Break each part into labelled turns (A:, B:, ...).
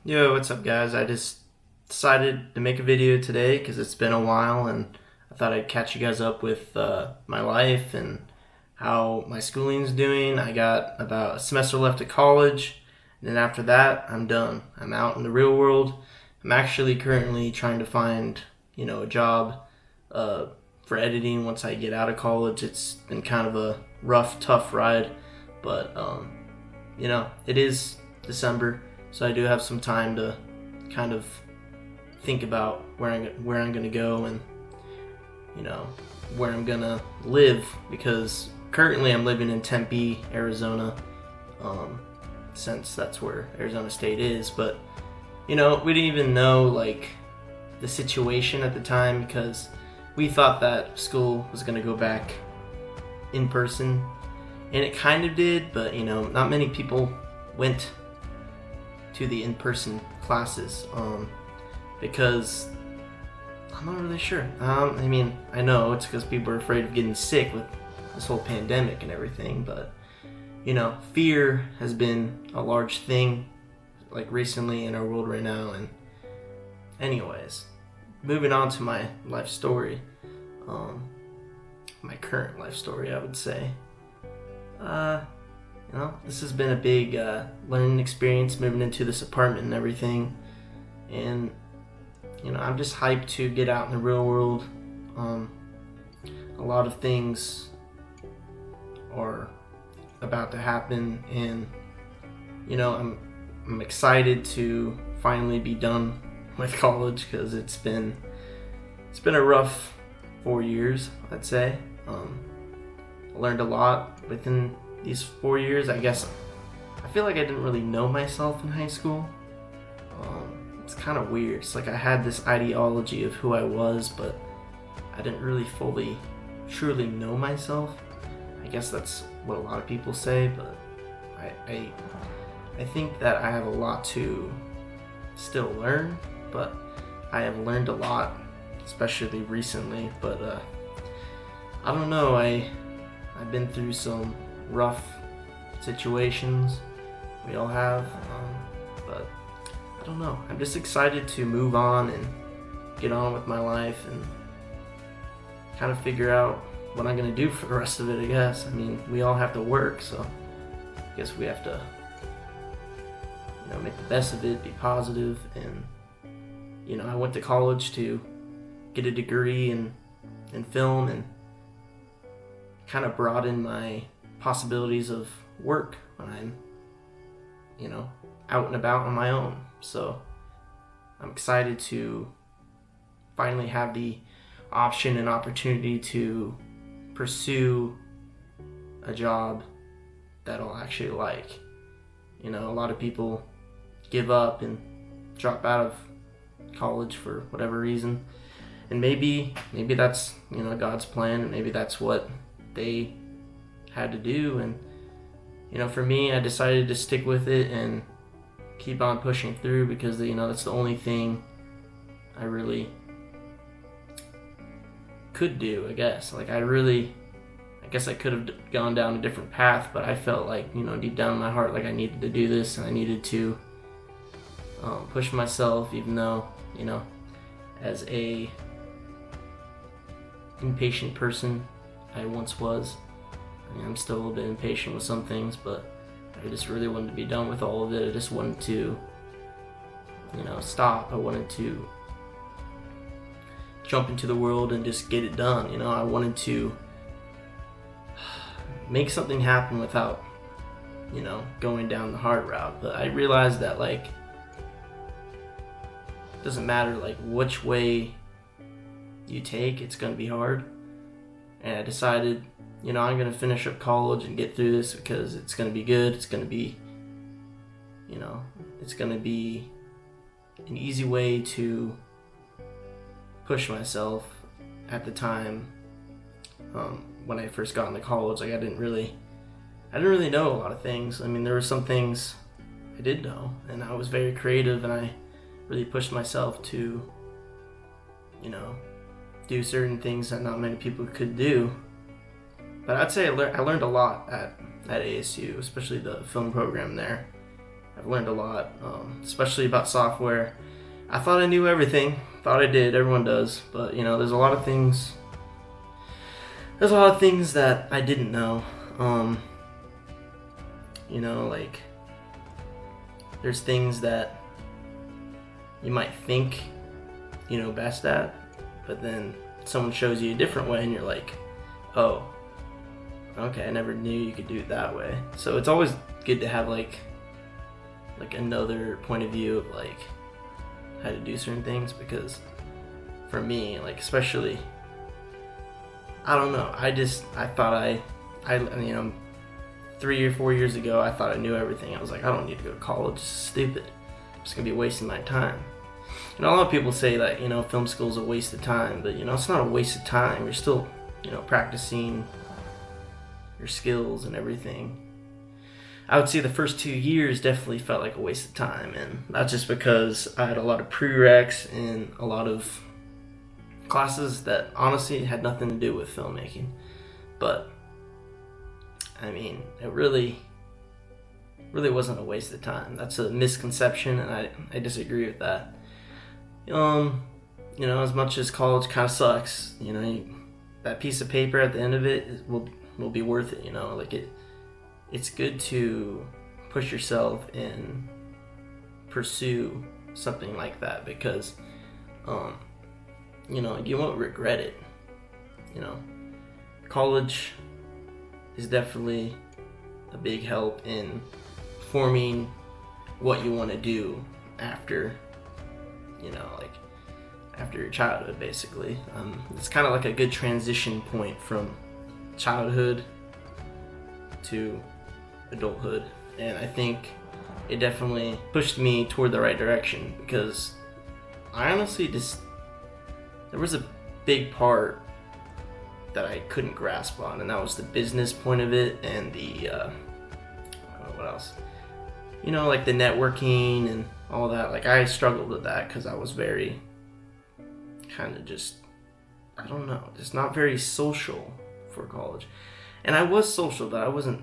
A: Yo, what's up, guys? I just decided to make a video today because it's been a while and I thought I'd catch you guys up with my life and how my schooling's doing. I got about a semester left at college, and then after that, I'm done. I'm out in the real world. I'm actually currently trying to find, a job for editing once I get out of college. It's been kind of a rough, tough ride, but, it is December. So I do have some time to kind of think about where I'm gonna go and where I'm gonna live, because currently I'm living in Tempe, Arizona, since that's where Arizona State is. But we didn't even know like the situation at the time, because we thought that school was gonna go back in person, and it kind of did, but not many people went to the in-person classes, because I'm not really sure. I know it's because people are afraid of getting sick with this whole pandemic and everything, but fear has been a large thing like recently in our world right now. And anyways, moving on to my life story, my current life story, I would say. This has been a big learning experience, moving into this apartment and everything. And, I'm just hyped to get out in the real world. A lot of things are about to happen, and, I'm excited to finally be done with college, because it's been a rough 4 years, I'd say. I learned a lot within these 4 years. I guess I feel like I didn't really know myself in high school. It's kind of weird. It's like I had this ideology of who I was, but I didn't really fully, truly know myself. I guess that's what a lot of people say, but I think that I have a lot to still learn, but I have learned a lot, especially recently. But I don't know. I've been through some rough situations. We all have, but I don't know. I'm just excited to move on and get on with my life and kind of figure out what I'm gonna do for the rest of it, I guess. We all have to work, so I guess we have to, make the best of it, be positive. And I went to college to get a degree in film, and kind of broaden my possibilities of work when I'm, out and about on my own. So I'm excited to finally have the option and opportunity to pursue a job that I'll actually like. A lot of people give up and drop out of college for whatever reason, and maybe that's God's plan, and maybe that's what they had to do. And for me, I decided to stick with it and keep on pushing through, because that's the only thing I really could do, I guess. Like I guess I could have gone down a different path, but I felt like deep down in my heart, like I needed to do this, and I needed to push myself, even though as a impatient person I once was. I'm still a little bit impatient with some things, but I just really wanted to be done with all of it. I just wanted to, stop. I wanted to jump into the world and just get it done. I wanted to make something happen without, going down the hard route. But I realized that, like, it doesn't matter, like, which way you take, it's going to be hard. And I decided, I'm going to finish up college and get through this, because it's going to be good. It's going to be, it's going to be an easy way to push myself. At the time, when I first got into college, like I didn't really know a lot of things. There were some things I did know, and I was very creative, and I really pushed myself to, do certain things that not many people could do. But I'd say I learned a lot at ASU, especially the film program there. I've learned a lot, especially about software. I thought I knew everything. Thought I did. Everyone does. But there's a lot of things. There's a lot of things that I didn't know. Like there's things that you might think you know best at, but then someone shows you a different way, and you're like, oh, okay, I never knew you could do it that way. So it's always good to have like another point of view of like how to do certain things, because for me, like especially, I don't know, I thought I 3 or 4 years ago, I thought I knew everything. I was like, I don't need to go to college, it's stupid, I'm just gonna be wasting my time. And a lot of people say that film school is a waste of time, but it's not a waste of time. You're still practicing your skills and everything. I would say the first 2 years definitely felt like a waste of time, and that's just because I had a lot of prereqs and a lot of classes that honestly had nothing to do with filmmaking. But I mean, it really wasn't a waste of time. That's a misconception, and I disagree with that. As much as college kind of sucks, that piece of paper at the end of it will be worth it. It's good to push yourself and pursue something like that, because you won't regret it. College is definitely a big help in forming what you want to do after after your childhood, basically. It's kind of like a good transition point from childhood to adulthood, and I think it definitely pushed me toward the right direction, because I honestly there was a big part that I couldn't grasp on, and that was the business point of it, and the I don't know what else, like the networking and all that. Like I struggled with that because I was very kind of just not very social for college. And I was social, but I wasn't,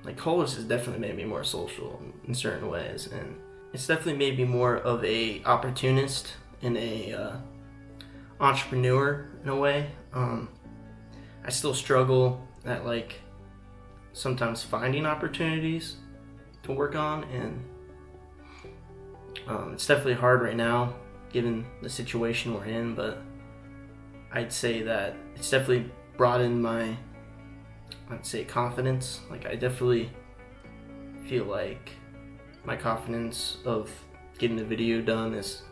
A: like, college has definitely made me more social in certain ways, and it's definitely made me more of a opportunist and a entrepreneur in a way. I still struggle at like sometimes finding opportunities to work on, and it's definitely hard right now given the situation we're in, but I'd say that it's definitely broadened my, confidence. Like I definitely feel like my confidence of getting a video done is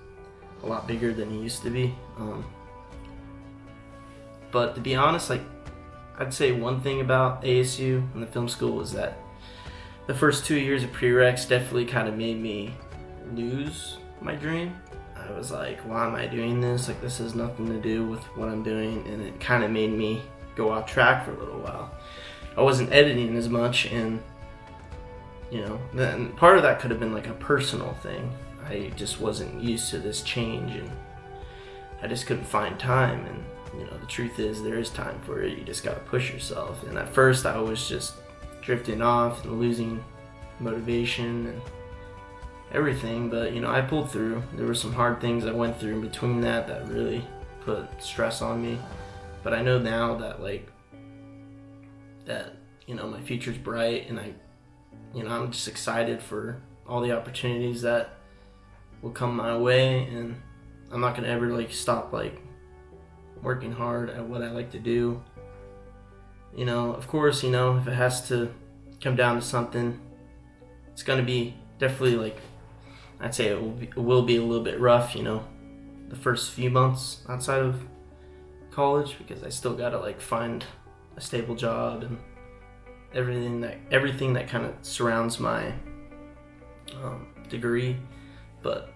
A: a lot bigger than it used to be. But to be honest, like I'd say one thing about ASU and the film school is that the first 2 years of prereqs definitely kind of made me lose my dream. I was like, why am I doing this? Like this has nothing to do with what I'm doing, and it kind of made me go off track for a little while. I wasn't editing as much, and then part of that could have been like a personal thing. I just wasn't used to this change, and I just couldn't find time. And the truth is, there is time for it. You just gotta push yourself. And at first, I was just drifting off and losing motivation and everything. But I pulled through. There were some hard things I went through in between that really put stress on me. But I know now that my future's bright, and I'm just excited for all the opportunities that will come my way, and I'm not gonna ever stop working hard at what I like to do. Of course, if it has to come down to something, it's gonna be definitely I'd say it will be a little bit rough, the first few months outside of college, because I still gotta find a stable job and everything that kind of surrounds my degree. But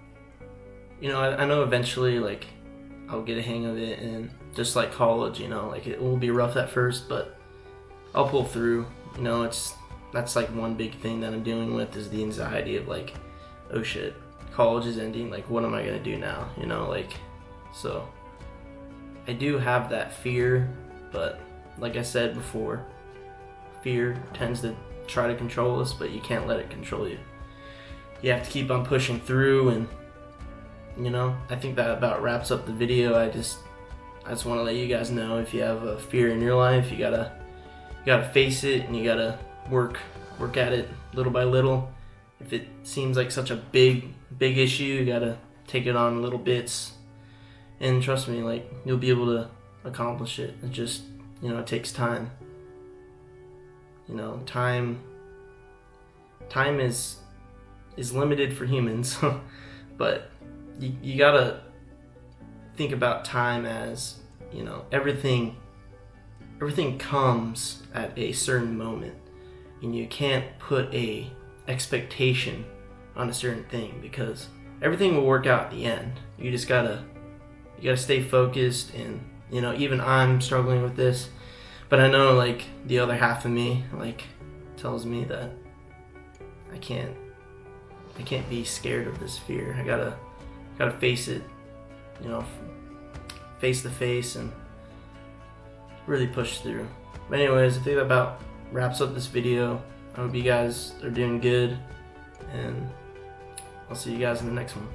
A: I know eventually I'll get a hang of it, and just like college, it will be rough at first, but I'll pull through. That's one big thing that I'm dealing with, is the anxiety of oh shit, college is ending, what am I gonna do now? So I do have that fear, but like I said before, fear tends to try to control us, but you can't let it control you. you have to keep on pushing through, and I think that about wraps up the video. I just want to let you guys know, if you have a fear in your life, you gotta face it, and you gotta work at it little by little. If it seems like such a big issue, you gotta take it on little bits, and trust me, like, you'll be able to accomplish it. It just, it takes time. Time is limited for humans, but you gotta think about time as, everything comes at a certain moment, and you can't put a expectation on a certain thing, because everything will work out at the end. You just gotta stay focused, and even I'm struggling with this, but I know, like, the other half of me, like, tells me that I can't be scared of this fear. I gotta face it, face to face, and really push through. But anyways, I think that about wraps up this video. I hope you guys are doing good, and I'll see you guys in the next one.